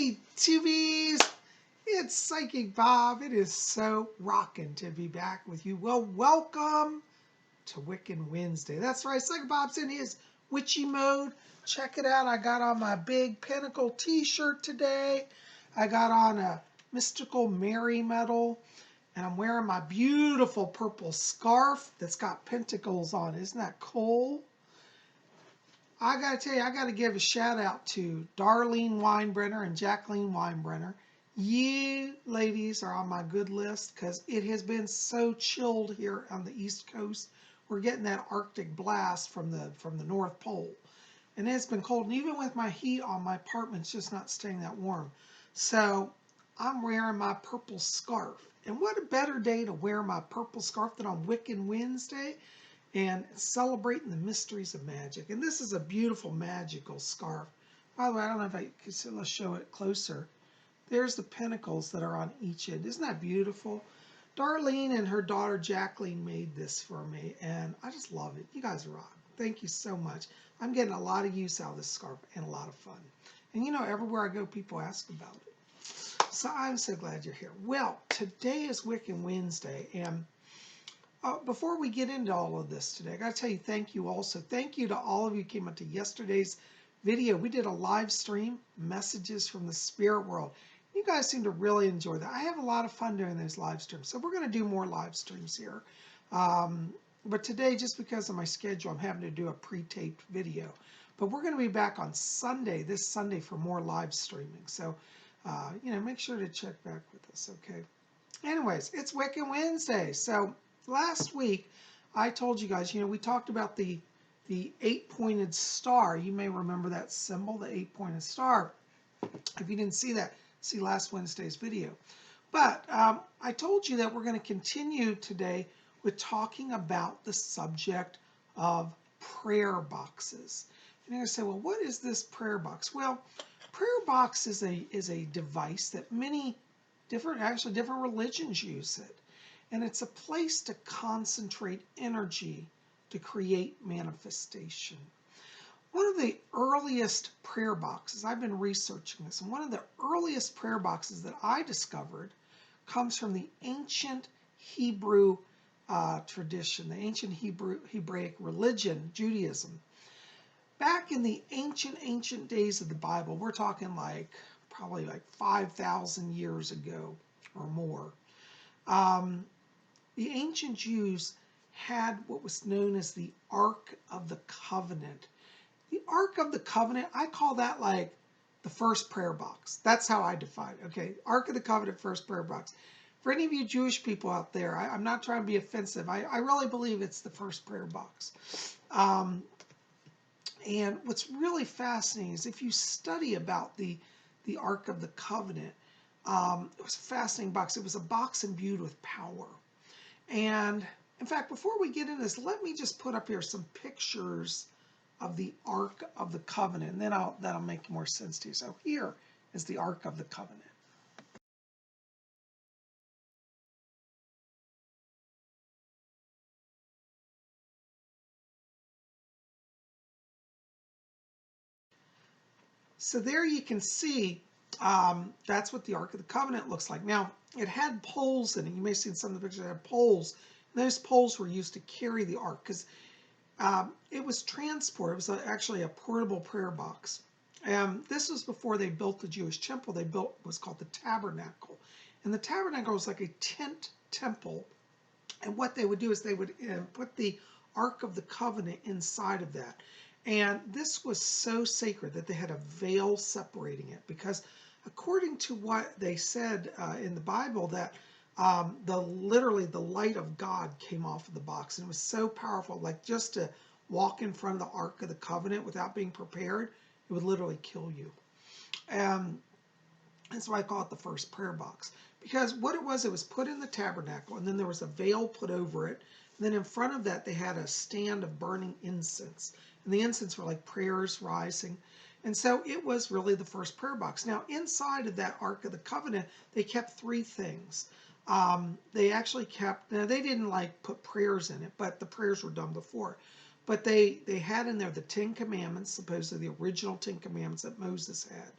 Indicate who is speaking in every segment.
Speaker 1: Hey, tubies! It's Psychic Bob. It is so rocking to be back with you. Well, welcome to Wiccan Wednesday. That's right, Psychic Bob's in his witchy mode. Check it out. I got on my big Pinnacle t-shirt today. I got on a Mystical Mary medal. And I'm wearing my beautiful purple scarf that's got pentacles on it. Isn't that cool? I got to tell you, I got to give a shout out to Darlene Weinbrenner and Jacqueline Weinbrenner. You ladies are on my good list because it has been so chilled here on the East Coast. We're getting that Arctic blast from the North Pole. And it's been cold. And even with my heat on, my apartment's just not staying that warm. So I'm wearing my purple scarf. And what a better day to wear my purple scarf than on Wiccan Wednesday and celebrating the mysteries of magic. And this is a beautiful magical scarf. By the way, I don't know if I can see, let's show it closer. There's the pentacles that are on each end. Isn't that beautiful? Darlene and her daughter Jacqueline made this for me, and I just love it. You guys rock. Thank you so much. I'm getting a lot of use out of this scarf and a lot of fun. And you know, everywhere I go, people ask about it. So I'm so glad you're here. Well, today is Wiccan Wednesday, and before we get into all of this today, I got to tell you thank you also. Thank you to all of you who came up to yesterday's video. We did a live stream, Messages from the Spirit World. You guys seem to really enjoy that. I have a lot of fun doing those live streams, so we're going to do more live streams here. But today, just because of my schedule, I'm having to do a pre-taped video. But we're going to be back on Sunday, this Sunday, for more live streaming. So, you know, make sure to check back with us, okay? Anyways, it's Wiccan Wednesday. So last week, I told you guys, you know, we talked about the eight-pointed star. You may remember that symbol, the eight-pointed star. If you didn't see that, see last Wednesday's video. But I told you that we're going to continue today with talking about the subject of prayer boxes. And you're going to say, well, what is this prayer box? Well, prayer box is a device that many different religions use it. And it's a place to concentrate energy to create manifestation. One of the earliest prayer boxes, I've been researching this, and one of the earliest prayer boxes that I discovered comes from the ancient Hebrew tradition, the ancient Hebraic religion, Judaism. Back in the ancient days of the Bible, we're talking like probably like 5,000 years ago or more, the ancient Jews had what was known as the Ark of the Covenant. The Ark of the Covenant, I call that like the first prayer box. That's how I define it, okay? Ark of the Covenant, first prayer box. For any of you Jewish people out there, I'm not trying to be offensive. I really believe it's the first prayer box. And what's really fascinating is if you study about the Ark of the Covenant, it was a fascinating box. It was a box imbued with power. And in fact, before we get into this, let me just put up here some pictures of the Ark of the Covenant, and then that'll make more sense to you. So here is the Ark of the Covenant. So there you can see that's what the Ark of the Covenant looks like. Now, it had poles in it. You may have seen some of the pictures that had poles. And those poles were used to carry the Ark because it was transport. It was actually a portable prayer box. This was before they built the Jewish temple. They built what's called the tabernacle. And the tabernacle was like a tent temple. And what they would do is they would put the Ark of the Covenant inside of that. And this was so sacred that they had a veil separating it because according to what they said in the Bible, that literally the light of God came off of the box, and it was so powerful, like just to walk in front of the Ark of the Covenant without being prepared, it would literally kill you. That's why I call it the first prayer box, because what it was put in the tabernacle, and then there was a veil put over it, and then in front of that they had a stand of burning incense, and the incense were like prayers rising. And so it was really the first prayer box. Now, inside of that Ark of the Covenant, they kept three things. They actually kept, now they didn't like put prayers in it, but the prayers were done before. But they had in there the 10 Commandments, supposedly the original 10 Commandments that Moses had.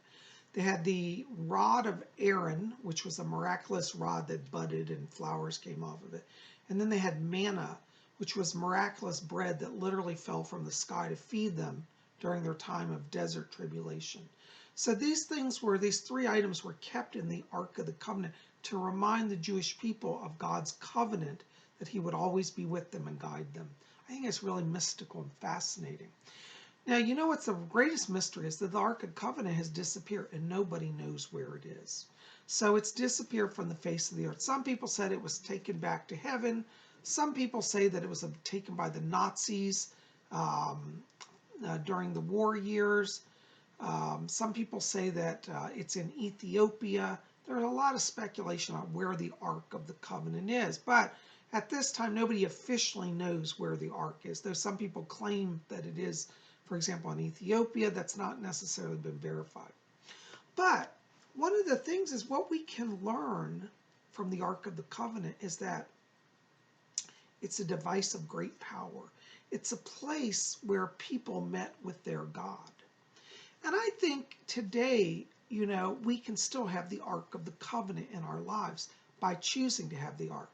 Speaker 1: They had the rod of Aaron, which was a miraculous rod that budded and flowers came off of it. And then they had manna, which was miraculous bread that literally fell from the sky to feed them during their time of desert tribulation. So these three items were kept in the Ark of the Covenant to remind the Jewish people of God's covenant, that he would always be with them and guide them. I think it's really mystical and fascinating. Now, you know what's the greatest mystery is that the Ark of the Covenant has disappeared and nobody knows where it is. So it's disappeared from the face of the earth. Some people said it was taken back to heaven. Some people say that it was taken by the Nazis during the war years. Some people say that it's in Ethiopia. There's a lot of speculation on where the Ark of the Covenant is. But at this time, nobody officially knows where the Ark is. Though some people claim that it is, for example, in Ethiopia. That's not necessarily been verified. But one of the things is what we can learn from the Ark of the Covenant is that it's a device of great power. It's a place where people met with their God. And I think today, we can still have the Ark of the Covenant in our lives by choosing to have the Ark.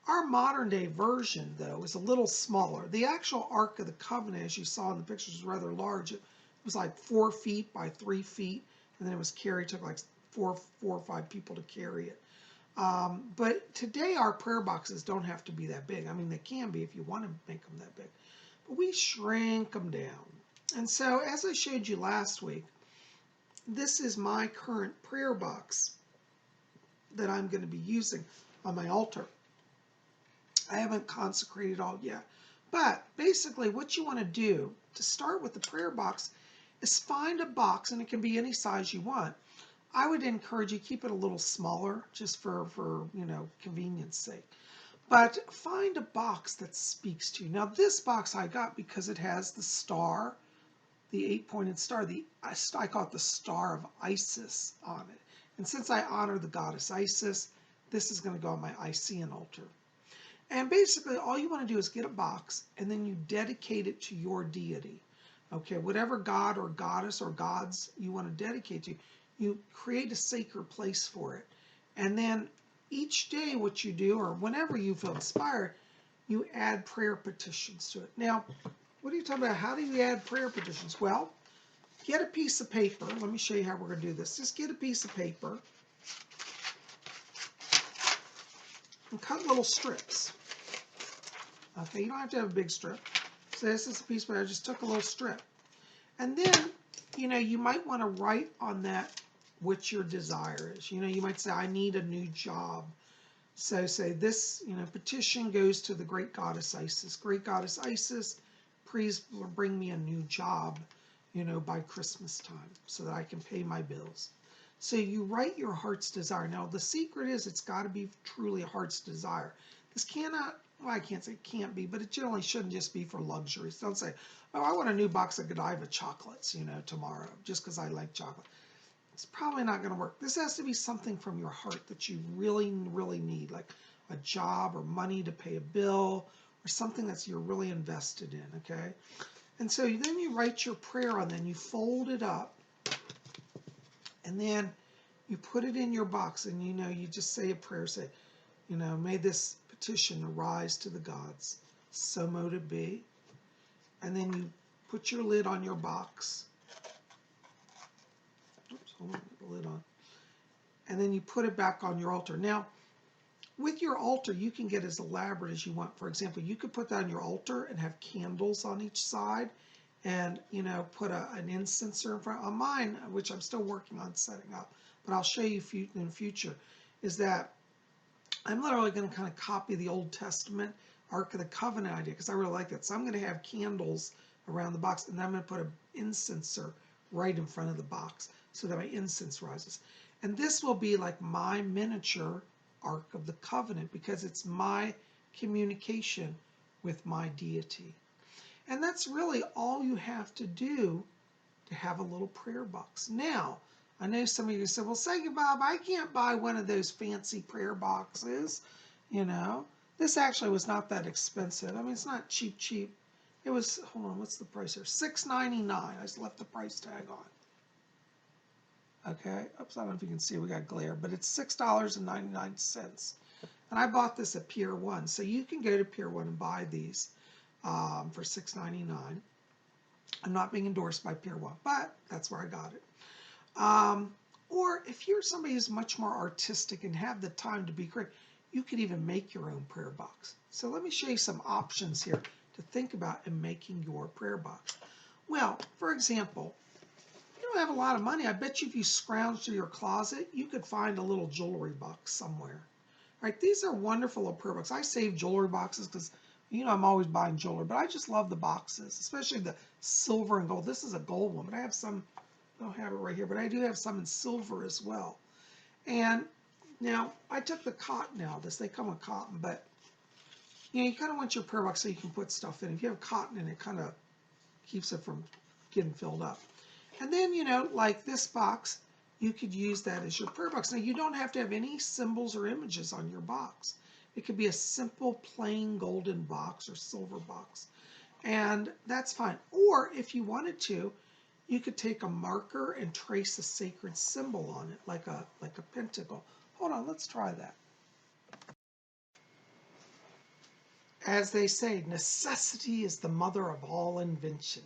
Speaker 1: Our modern day version, though, is a little smaller. The actual Ark of the Covenant, as you saw in the pictures, was rather large. It was like 4 feet by 3 feet, and then it was carried. It took like four or five people to carry it. But today our prayer boxes don't have to be that big. I mean, they can be if you want to make them that big. But we shrink them down. And so, as I showed you last week, this is my current prayer box that I'm going to be using on my altar. I haven't consecrated all yet. But basically what you want to do to start with the prayer box is find a box, and it can be any size you want. I would encourage you keep it a little smaller just for convenience sake. But find a box that speaks to you. Now this box I got because it has the star, the 8-pointed star. I call it the Star of Isis on it. And since I honor the goddess Isis, this is going to go on my Isean altar. And basically all you want to do is get a box and then you dedicate it to your deity. Okay, whatever god or goddess or gods you want to dedicate to, you create a sacred place for it. And then each day what you do, or whenever you feel inspired, you add prayer petitions to it. Now, what are you talking about? How do you add prayer petitions? Well, get a piece of paper. Let me show you how we're going to do this. Just get a piece of paper and cut little strips. Okay, you don't have to have a big strip. So this is a piece where I just took a little strip. And then, you might want to write on that what your desire is. You might say, I need a new job. So say this, petition goes to the great goddess Isis. Great goddess Isis, please bring me a new job, by Christmas time so that I can pay my bills. So you write your heart's desire. Now, the secret is it's got to be truly a heart's desire. This cannot, well, I can't say it can't be, but it generally shouldn't just be for luxuries. Don't say, oh, I want a new box of Godiva chocolates, tomorrow, just because I like chocolate. It's probably not going to work. This has to be something from your heart that you really, really need, like a job or money to pay a bill or something that you're really invested in, okay? And so then you write your prayer on, then you fold it up, and then you put it in your box, and you just say a prayer, say, may this petition arise to the gods, so mote it be. And then you put your lid on your box. Oops, hold on, the lid on. And then you put it back on your altar. Now, with your altar, you can get as elaborate as you want. For example, you could put that on your altar and have candles on each side and, put an incenser in front. On mine, which I'm still working on setting up, but I'll show you in the future, is that I'm literally going to kind of copy the Old Testament Ark of the Covenant idea because I really like that. So I'm going to have candles around the box, and then I'm going to put an incenser right in front of the box so that my incense rises. And this will be like my miniature Ark of the Covenant because it's my communication with my deity. And that's really all you have to do to have a little prayer box. Now, I know some of you said, well, PsychicBob, I can't buy one of those fancy prayer boxes. This actually was not that expensive. I mean, it's not cheap. It was, hold on, what's the price here? $6.99. I just left the price tag on. Okay, oops, I don't know if you can see, we got glare, but it's $6.99. And I bought this at Pier 1. So you can go to Pier 1 and buy these for $6.99. I'm not being endorsed by Pier 1, but that's where I got it. Or if you're somebody who's much more artistic and have the time to be creative, you could even make your own prayer box. So let me show you some options here to think about in making your prayer box. Well, for example, you don't have a lot of money. I bet you if you scrounge through your closet, you could find a little jewelry box somewhere. Right? These are wonderful little prayer boxes. I save jewelry boxes because, I'm always buying jewelry, but I just love the boxes, especially the silver and gold. This is a gold one, but I have some, I don't have it right here, but I do have some in silver as well. And now I took the cotton out of this. They come with cotton, but you kind of want your prayer box so you can put stuff in. If you have cotton in it, kind of keeps it from getting filled up. And then, like this box, you could use that as your prayer box. Now, you don't have to have any symbols or images on your box. It could be a simple, plain golden box or silver box. And that's fine. Or if you wanted to, you could take a marker and trace a sacred symbol on it, like a pentacle. Hold on, let's try that. As they say, necessity is the mother of all invention.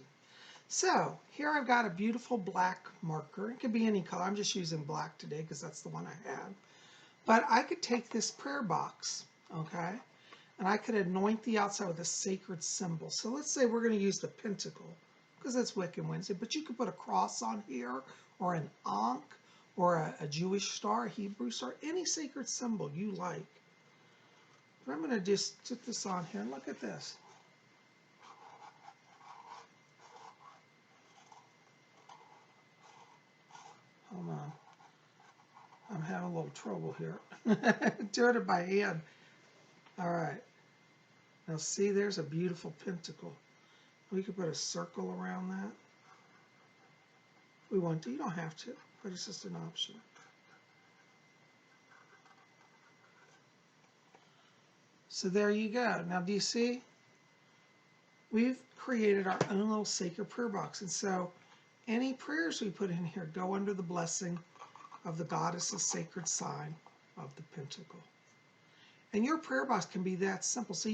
Speaker 1: So here I've got a beautiful black marker. It could be any color. I'm just using black today because that's the one I had. But I could take this prayer box, okay, and I could anoint the outside with a sacred symbol. So let's say we're going to use the pentacle because it's Wiccan Wednesday, but you could put a cross on here or an ankh or a Jewish star, a Hebrew star, any sacred symbol you like. But I'm going to just put this on here and look at this. Hold on. I'm having a little trouble here. Doing it by hand. All right. Now see, there's a beautiful pentacle. We could put a circle around that. We want to. You don't have to, but it's just an option. So there you go. Now do you see? We've created our own little sacred prayer box. And so any prayers we put in here go under the blessing of the goddess's sacred sign of the pentacle. And your prayer box can be that simple. So,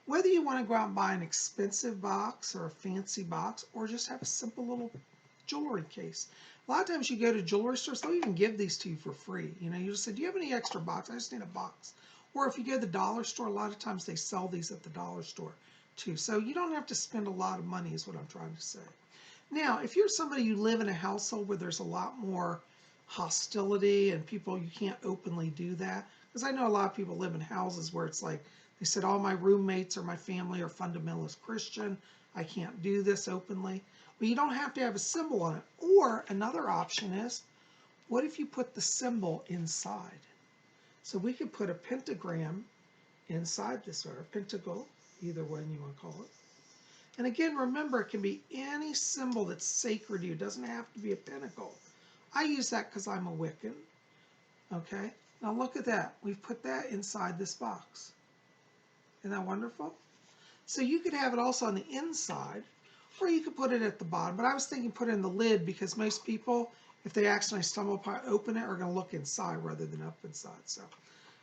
Speaker 1: whether you want to go out and buy an expensive box or a fancy box or just have a simple little jewelry case. A lot of times you go to jewelry stores, they'll even give these to you for free. You just say, do you have any extra box? I just need a box. Or if you go to the dollar store, a lot of times they sell these at the dollar store too. So you don't have to spend a lot of money is what I'm trying to say. Now, if you're somebody you live in a household where there's a lot more hostility and people, you can't openly do that. Because I know a lot of people live in houses where it's like, they said, all my roommates or my family are fundamentalist Christian. I can't do this openly. Well, you don't have to have a symbol on it. Or another option is, what if you put the symbol inside? So we could put a pentagram inside this, or a pentacle, either one you want to call it. And again, remember, it can be any symbol that's sacred to you. It doesn't have to be a pentacle. I use that because I'm a Wiccan. Okay, now look at that. We've put that inside this box. Isn't that wonderful? So you could have it also on the inside, or you could put it at the bottom. But I was thinking put it in the lid because most people, if they accidentally stumble upon it, open it, are going to look inside rather than up inside. So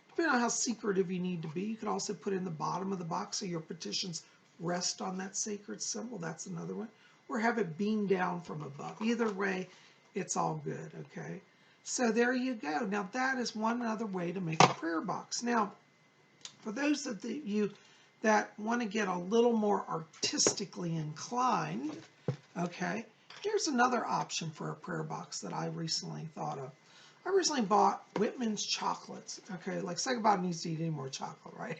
Speaker 1: depending on how secretive you need to be, you could also put it in the bottom of the box so your petitions rest on that sacred symbol. That's another one. Or have it beam down from above. Either way, it's all good, okay? So there you go. Now that is one other way to make a prayer box. Now, for those of you that want to get a little more artistically inclined, okay, here's another option for a prayer box that I recently thought of. I recently bought Whitman's chocolates. Okay, like PsychicBob needs to eat any more chocolate, right?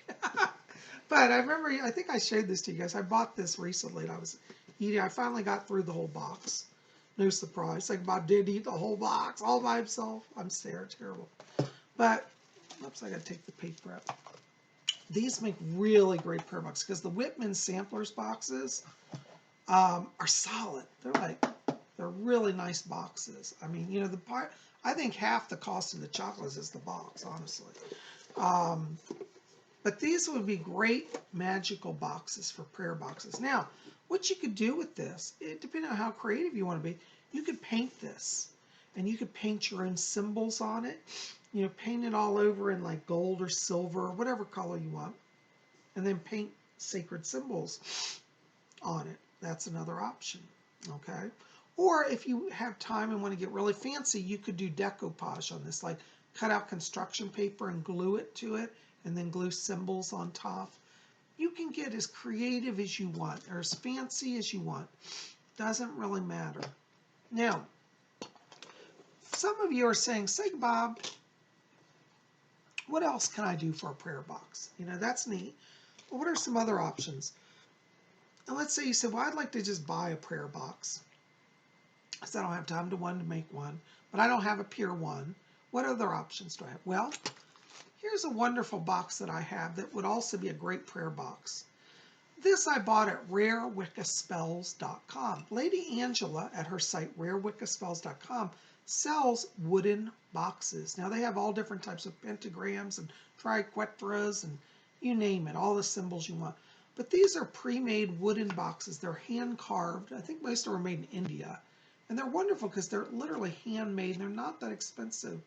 Speaker 1: But I remember, I think I showed this to you guys. I bought this recently and I was eating. I finally got through the whole box. No surprise. PsychicBob did eat the whole box all by himself. I'm terrible. But, oops, I got to take the paper out. These make really great prayer boxes because the Whitman samplers boxes are solid. They're really nice boxes. I mean, I think half the cost of the chocolates is the box, honestly. But these would be great magical boxes for prayer boxes. Now, what you could do with this, depending on how creative you want to be, you could paint this. and you could paint your own symbols on it. You know, paint it all over in like gold or silver or whatever color you want, and then paint sacred symbols on it. That's another option, okay? Or if you have time and want to get really fancy, you could do decoupage on this, like cut out construction paper and glue it to it, and then glue symbols on top. You can get as creative as you want, or as fancy as you want. Doesn't really matter. Now, some of you are saying, Psychic Bob, what else can I do for a prayer box? You know, that's neat. But what are some other options? And let's say you said, well, I'd like to just buy a prayer box, because I don't have time to make one, but I don't have a pure one. What other options do I have? Well, here's a wonderful box that I have that would also be a great prayer box. This I bought at rarewiccaspells.com. Lady Angela at her site, rarewiccaspells.com, sells wooden boxes. Now they have all different types of pentagrams and triquetras and you name it, all the symbols you want. But these are pre-made wooden boxes. They're hand-carved. I think most of them are made in India. And they're wonderful because they're literally handmade and they're not that expensive,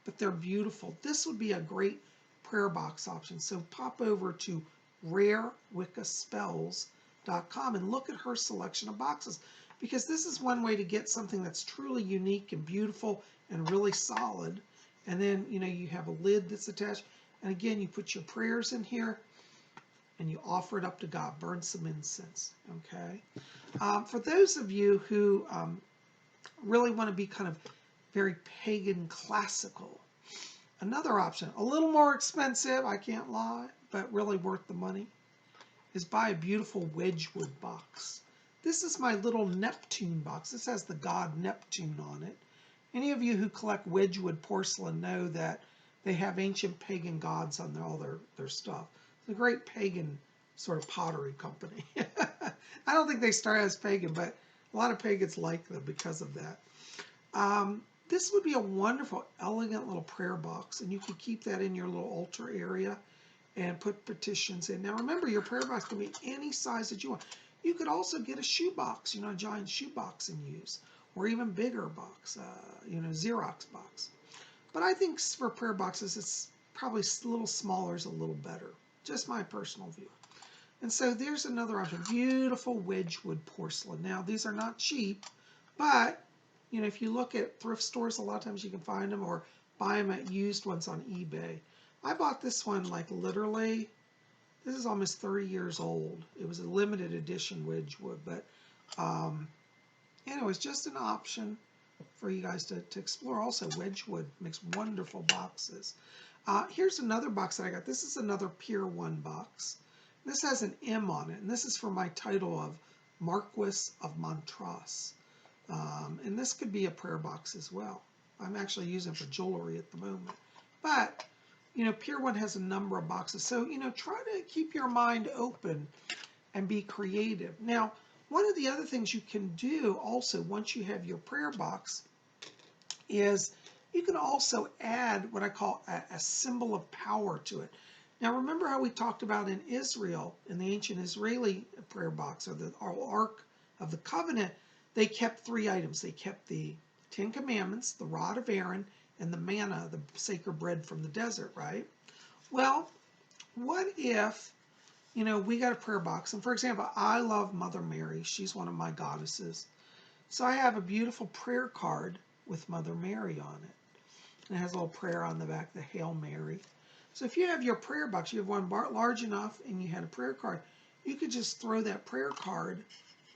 Speaker 1: but they're beautiful. This would be a great prayer box option. So pop over to rarewiccaspells.com and look at her selection of boxes, because this is one way to get something that's truly unique and beautiful and really solid. And then, you know, you have a lid that's attached. And again, you put your prayers in here and you offer it up to God. Burn some incense, okay? For those of you who really want to be kind of very pagan classical, another option, a little more expensive, I can't lie, but really worth the money, is buy a beautiful Wedgwood box. This is my little Neptune box. This has the god Neptune on it. Any of you who collect Wedgwood porcelain know that they have ancient pagan gods on all their stuff. It's a great pagan sort of pottery company. I don't think they started as pagan, but a lot of pagans like them because of that. This would be a wonderful, elegant little prayer box, and you could keep that in your little altar area and put petitions in. Now remember, your prayer box can be any size that you want. You could also get a shoe box, you know, a giant shoe box and use, or even bigger box, you know, Xerox box. But I think for prayer boxes, it's probably a little smaller is a little better. Just my personal view. And so there's another option, beautiful Wedgwood porcelain. Now these are not cheap, but you know, if you look at thrift stores, a lot of times you can find them or buy them at used ones on eBay. I bought this one like literally, this is almost 30 years old. It was a limited edition Wedgwood, but anyway, it's just an option for you guys to explore. Also, Wedgwood makes wonderful boxes. Here's another box that I got. This is another Pier 1 box. This has an M on it, and this is for my title of Marquis of Montrose. And this could be a prayer box as well. I'm actually using it for jewelry at the moment. But, you know, Pier 1 has a number of boxes. So, you know, try to keep your mind open and be creative. Now, one of the other things you can do also once you have your prayer box is you can also add what I call a symbol of power to it. Now, remember how we talked about in Israel, in the ancient Israeli prayer box, or the Ark of the Covenant, they kept 3 items. They kept the 10 Commandments, the rod of Aaron, and the manna, the sacred bread from the desert, right? Well, what if, you know, we got a prayer box, and for example, I love Mother Mary. She's one of my goddesses. So I have a beautiful prayer card with Mother Mary on it. And it has a little prayer on the back, the Hail Mary. So if you have your prayer box, you have one large enough, and you had a prayer card, you could just throw that prayer card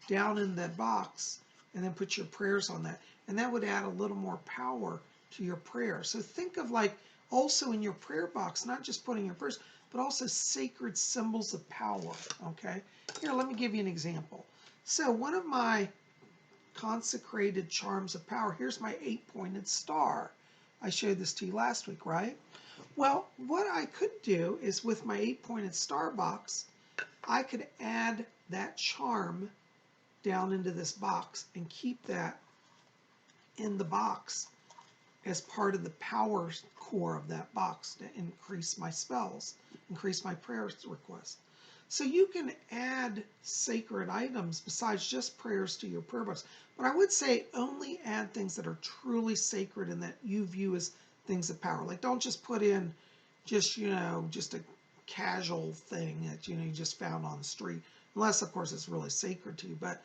Speaker 1: down in that box and then put your prayers on that. And that would add a little more power to your prayer. So think of like also in your prayer box, not just putting your prayers, but also sacred symbols of power, okay? Here, let me give you an example. So one of my consecrated charms of power, here's my 8-pointed star. I showed this to you last week, right? Well, what I could do is with my 8-pointed star box, I could add that charm down into this box and keep that in the box as part of the power core of that box to increase my spells, increase my prayer requests. So you can add sacred items besides just prayers to your prayer box, But I would say only add things that are truly sacred and that you view as things of power. Like don't just put in just, just a casual thing that, you just found on the street. Unless, of course, it's really sacred to you. But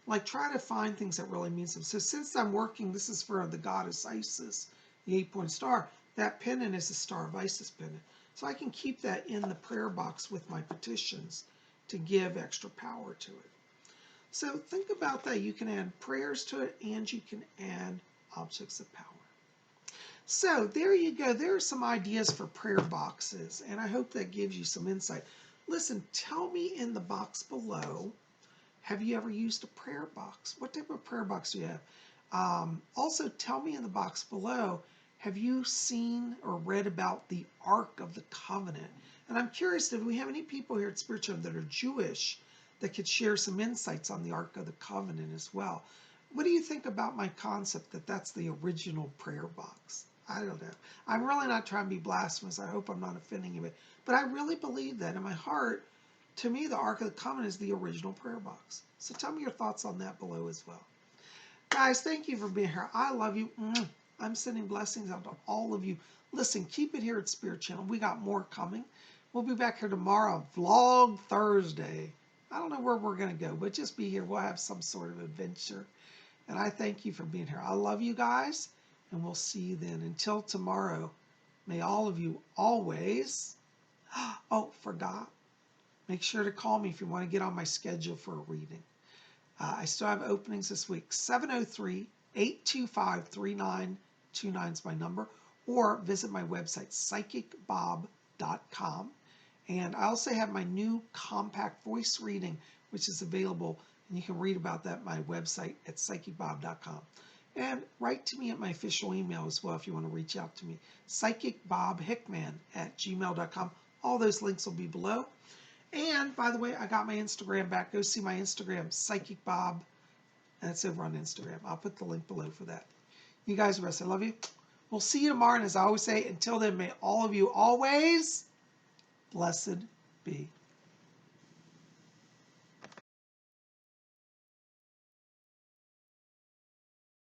Speaker 1: like try to find things that really mean something. So since I'm working, this is for the goddess Isis, the 8-point star. That pendant is a Star of Isis pendant. So I can keep that in the prayer box with my petitions to give extra power to it. So think about that. You can add prayers to it and you can add objects of power. So there you go. There are some ideas for prayer boxes, and I hope that gives you some insight. Listen, tell me in the box below, have you ever used a prayer box? What type of prayer box do you have? Also, tell me in the box below, have you seen or read about the Ark of the Covenant? And I'm curious, do we have any people here at Spiritual that are Jewish that could share some insights on the Ark of the Covenant as well? What do you think about my concept that that's the original prayer box? I don't know. I'm really not trying to be blasphemous. I hope I'm not offending you. But I really believe that in my heart. To me, the Ark of the Covenant is the original prayer box. So tell me your thoughts on that below as well. Guys, thank you for being here. I love you. I'm sending blessings out to all of you. Listen, keep it here at Spirit Channel. We got more coming. We'll be back here tomorrow, Vlog Thursday. I don't know where we're going to go, but just be here. We'll have some sort of adventure. And I thank you for being here. I love you guys, and we'll see you then. Until tomorrow, may all of you always, oh, forgot. Make sure to call me if you want to get on my schedule for a reading. I still have openings this week. 703-825-3929 is my number. Or visit my website, PsychicBob.com. And I also have my new compact voice reading, which is available. And you can read about that at my website at PsychicBob.com. And write to me at my official email as well if you want to reach out to me. PsychicBobHickman@gmail.com. All those links will be below. And by the way, I got my Instagram back. Go see my Instagram, Psychic Bob. That's over on Instagram. I'll put the link below for that. You guys rest. I love you. We'll see you tomorrow. And as I always say, until then, may all of you always blessed be.